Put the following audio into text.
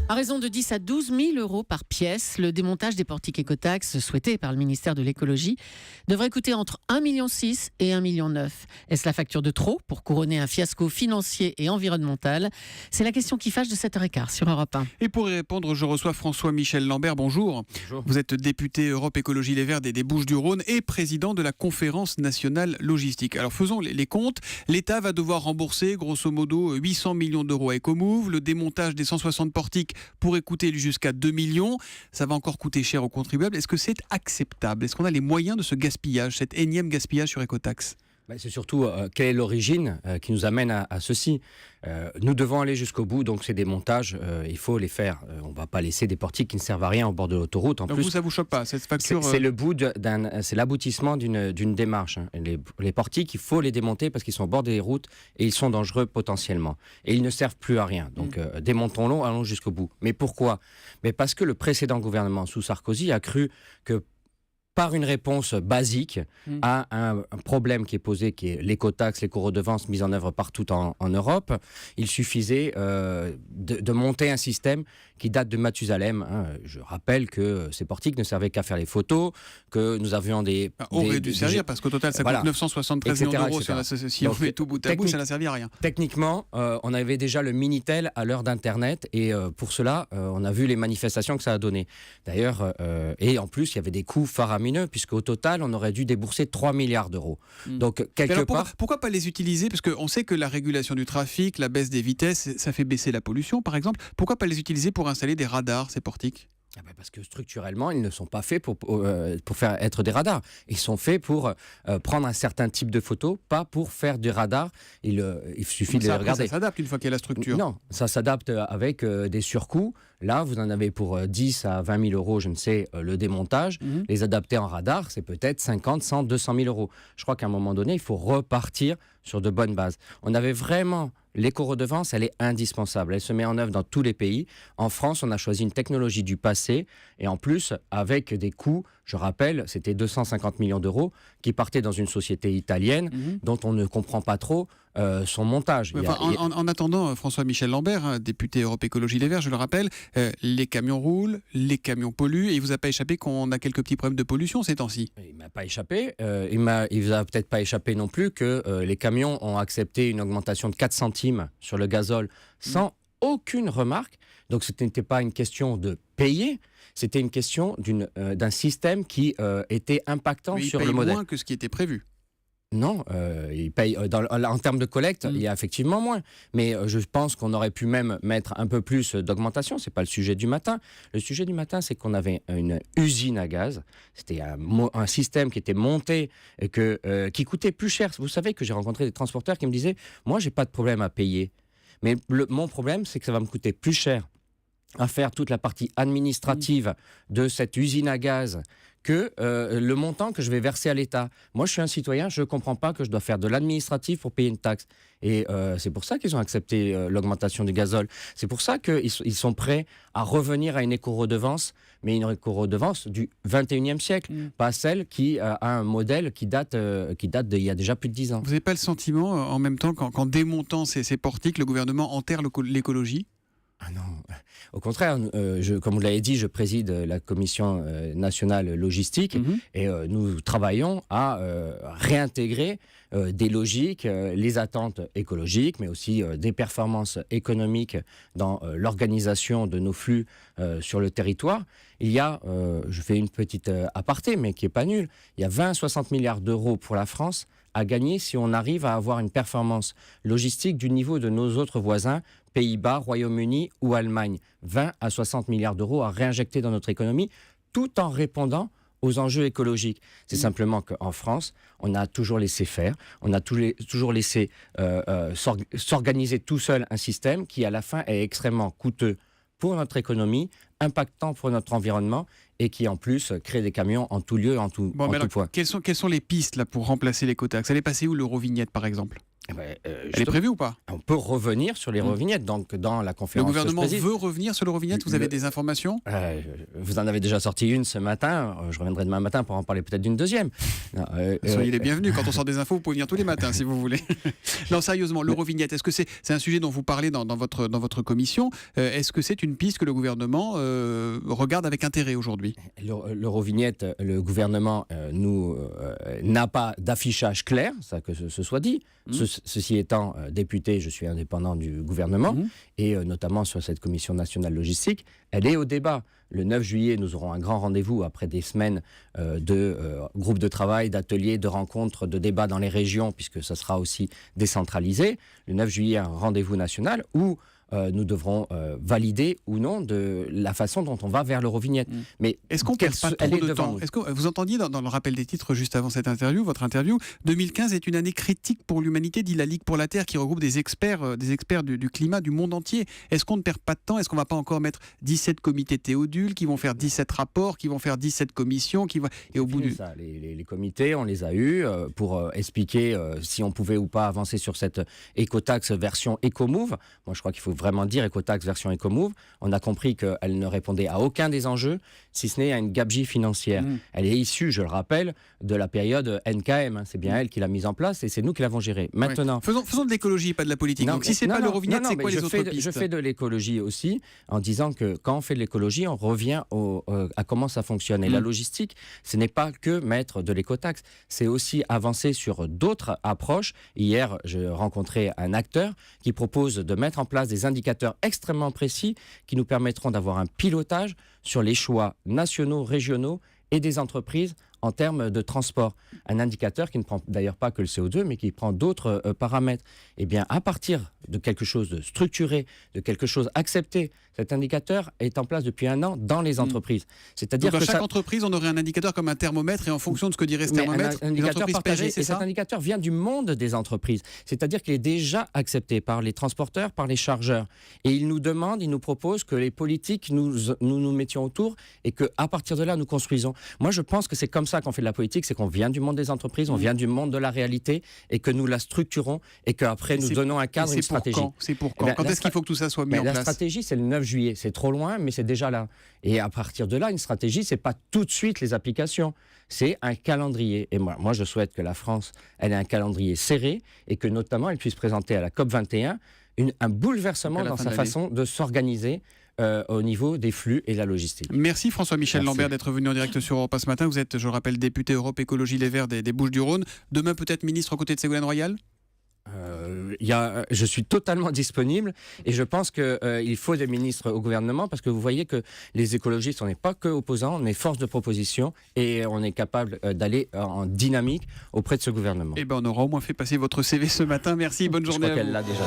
À raison de 10 à 12 000 euros par pièce, le démontage des portiques écotaxes souhaité par le ministère de l'écologie devrait coûter entre 1,6 million et 1,9 million. Est-ce la facture de trop pour couronner un fiasco financier et environnemental? C'est la question qui fâche de 7h15 sur Europe 1. Et pour y répondre, je reçois François-Michel Lambert. Bonjour. Bonjour. Vous êtes député Europe Écologie Les Verts des Bouches-du-Rhône et président de la Conférence nationale logistique. Alors faisons les comptes. L'État va devoir rembourser grosso modo 800 millions d'euros à Ecomove. Le démontage des 160 portiques pourrait coûter jusqu'à 2 millions. Ça va encore coûter cher aux contribuables. Est-ce que c'est acceptable? Est-ce qu'on a les moyens de ce gaspillage, cet énième gaspillage sur écotaxe? C'est surtout quelle est l'origine qui nous amène à ceci. Nous devons aller jusqu'au bout, donc ces démontages, il faut les faire. On ne va pas laisser des portiques qui ne servent à rien au bord de l'autoroute. En Donc plus, vous, ça vous choque pas, cette facture? c'est l'aboutissement d'une démarche. Les portiques, il faut les démonter parce qu'ils sont au bord des routes et ils sont dangereux potentiellement. Et ils ne servent plus à rien. Donc démontons-les, allons jusqu'au bout. Mais pourquoi? Mais parce que le précédent gouvernement sous Sarkozy a cru que par une réponse basique à un problème qui est posé, qui est l'écotaxe, l'éco-redevance mise en œuvre partout en Europe, il suffisait de monter un système qui date de Mathusalem. Je rappelle que ces portiques ne servaient qu'à faire les photos, que nous avions aurait dû servir, parce qu'au total, ça coûte 973 millions d'euros. Si on met tout bout à bout, ça n'a servi à rien. Techniquement, on avait déjà le Minitel à l'heure d'Internet, et pour cela, on a vu les manifestations que ça a donné. D'ailleurs, et en plus, il y avait des coûts faramineux, puisqu'au total, on aurait dû débourser 3 milliards d'euros. Donc, pourquoi pas les utiliser? Parce qu'on sait que la régulation du trafic, la baisse des vitesses, ça fait baisser la pollution, par exemple. Pourquoi pas les utiliser pour installer des radars, ces portiques? Parce que structurellement, ils ne sont pas faits pour faire être des radars. Ils sont faits pour prendre un certain type de photos, pas pour faire du radar. Il suffit de les regarder. Ça s'adapte une fois qu'il y a la structure. Non, ça s'adapte avec des surcoûts. Là, vous en avez pour 10 à 20 000 euros, je ne sais, le démontage. Les adapter en radar, c'est peut-être 50, 100, 200 000 euros. Je crois qu'à un moment donné, il faut repartir sur de bonnes bases. On avait vraiment... L'éco-redevance, elle est indispensable. Elle se met en œuvre dans tous les pays. En France, on a choisi une technologie du passé et en plus, avec des coûts, je rappelle, c'était 250 millions d'euros qui partaient dans une société italienne dont on ne comprend pas trop son montage. En attendant, François-Michel Lambert, député Europe Écologie Les Verts, je le rappelle, les camions roulent, les camions polluent et il ne vous a pas échappé qu'on a quelques petits problèmes de pollution ces temps-ci? Il ne m'a pas échappé. Il ne vous a peut-être pas échappé non plus que les camions ont accepté une augmentation de 4 centimes sur le gazole sans aucune remarque. Donc ce n'était pas une question de payer, c'était une question d'un système qui était impactant sur le modèle. Moins que ce qui était prévu. Non, ils payent en termes de collecte, il y a effectivement moins. Mais je pense qu'on aurait pu même mettre un peu plus d'augmentation. C'est pas le sujet du matin. Le sujet du matin, c'est qu'on avait une usine à gaz. C'était un système qui était monté et qui coûtait plus cher. Vous savez que j'ai rencontré des transporteurs qui me disaient « Moi, j'ai pas de problème à payer. Mais mon problème, c'est que ça va me coûter plus cher à faire toute la partie administrative de cette usine à gaz que le montant que je vais verser à l'État. Moi, je suis un citoyen, je ne comprends pas que je dois faire de l'administratif pour payer une taxe. Et c'est pour ça qu'ils ont accepté l'augmentation du gazole. C'est pour ça qu'ils sont prêts à revenir à une éco-redevance, mais une éco-redevance du 21e siècle, pas celle qui a un modèle qui date d'il y a déjà plus de 10 ans. Vous n'avez pas le sentiment, en même temps, qu'en démontant ces portiques, le gouvernement enterre l'écologie? Ah non, au contraire, comme vous l'avez dit, je préside la Commission nationale logistique et nous travaillons à réintégrer des logiques, les attentes écologiques, mais aussi des performances économiques dans l'organisation de nos flux sur le territoire. Il y a, je fais une petite aparté, mais qui n'est pas nulle, il y a 20 à 60 milliards d'euros pour la France à gagner si on arrive à avoir une performance logistique du niveau de nos autres voisins, Pays-Bas, Royaume-Uni ou Allemagne. 20 à 60 milliards d'euros à réinjecter dans notre économie, tout en répondant aux enjeux écologiques. C'est simplement qu'en France, on a toujours laissé faire, on a toujours laissé s'organiser tout seul un système qui, à la fin, est extrêmement coûteux pour notre économie, impactant pour notre environnement et qui en plus crée des camions en tout lieu, en tout point. Quelles sont les pistes là, pour remplacer l'écotaxe? Elle est passée où l'Eurovignette par exemple? Elle est prévue ou pas? On peut revenir sur les Revignettes. Donc, dans la Le conférence gouvernement que je préside, veut revenir sur l'Eurovignette? Vous avez des informations? vous en avez déjà sorti une ce matin. Je reviendrai demain matin pour en parler peut-être d'une deuxième. Non, Soyez les bienvenus. Quand on sort des infos, vous pouvez venir tous les matins si vous voulez. Non, sérieusement, l'Eurovignette, est-ce que c'est un sujet dont vous parlez dans votre commission? Est-ce que c'est une piste que le gouvernement regarde avec intérêt aujourd'hui? L'Eurovignette, le gouvernement n'a pas d'affichage clair, ça que ce soit dit. Ceci étant, député, je suis indépendant du gouvernement, et notamment sur cette commission nationale logistique, elle est au débat. Le 9 juillet, nous aurons un grand rendez-vous après des semaines de groupes de travail, d'ateliers, de rencontres, de débats dans les régions, puisque ça sera aussi décentralisé. Le 9 juillet, un rendez-vous national où nous devrons valider ou non de la façon dont on va vers l'Eurovignette. Mais est-ce qu'on perd pas trop de temps? Est-ce que vous entendiez dans le rappel des titres juste avant cette interview, votre interview, 2015 est une année critique pour l'humanité, dit la Ligue pour la Terre, qui regroupe des experts du climat du monde entier. Est-ce qu'on ne perd pas de temps? Est-ce qu'on ne va pas encore mettre 17 comités Théodule qui vont faire 17 rapports, qui vont faire 17 commissions, et au bout du... ça, les comités, on les a eus pour expliquer si on pouvait ou pas avancer sur cette écotaxe version EcoMove. Moi, je crois qu'il faut vraiment dire écotaxe version EcoMove. On a compris qu'elle ne répondait à aucun des enjeux, si ce n'est à une gabegie financière. Elle est issue, je le rappelle, de la période NKM. C'est bien elle qui l'a mise en place et c'est nous qui l'avons gérée. Maintenant, faisons de l'écologie, pas de la politique. Donc si c'est pas l'Eurovignette, c'est quoi les autres pistes? Je fais de l'écologie aussi, en disant que quand on fait de l'écologie, on revient à comment ça fonctionne. Et la logistique, ce n'est pas que mettre de l'écotaxe, c'est aussi avancer sur d'autres approches. Hier, je rencontrais un acteur qui propose de mettre en place des indicateurs extrêmement précis qui nous permettront d'avoir un pilotage sur les choix nationaux, régionaux et des entreprises en termes de transport. Un indicateur qui ne prend d'ailleurs pas que le CO2, mais qui prend d'autres paramètres. Eh bien, à partir de quelque chose de structuré, de quelque chose accepté, cet indicateur est en place depuis 1 an dans les entreprises. C'est-à-dire que dans chaque entreprise, on aurait un indicateur comme un thermomètre, et en fonction de ce que dirait ce thermomètre, un indicateur partagé. C'est et cet indicateur vient du monde des entreprises. C'est-à-dire qu'il est déjà accepté par les transporteurs, par les chargeurs. Et ils nous demandent, ils nous proposent que les politiques nous mettions autour et qu'à partir de là, nous construisons. Moi, je pense que c'est comme ça qu'on fait de la politique, c'est qu'on vient du monde des entreprises, on vient du monde de la réalité et que nous la structurons et qu'après nous donnons un cadre, une stratégie. C'est pour quand? Quand est-ce qu'il faut que tout ça soit mis en place? La stratégie, c'est le 9 juillet. C'est trop loin, mais c'est déjà là. Et à partir de là, une stratégie, c'est pas tout de suite les applications. C'est un calendrier. Et moi, je souhaite que la France, elle ait un calendrier serré et que notamment, elle puisse présenter à la COP21 un bouleversement dans sa façon de s'organiser au niveau des flux et de la logistique. Merci François-Michel Lambert d'être venu en direct sur Europe ce matin. Vous êtes, je rappelle, député Europe Écologie Les Verts des Bouches-du-Rhône. Demain, peut-être ministre aux côtés de Ségolène Royal? Je suis totalement disponible et je pense qu'il faut des ministres au gouvernement parce que vous voyez que les écologistes, on n'est pas que opposants, on est force de proposition et on est capable d'aller en dynamique auprès de ce gouvernement. Eh ben, on aura au moins fait passer votre CV ce matin. Merci, bonne journée à vous. Je crois qu'elle l'a déjà.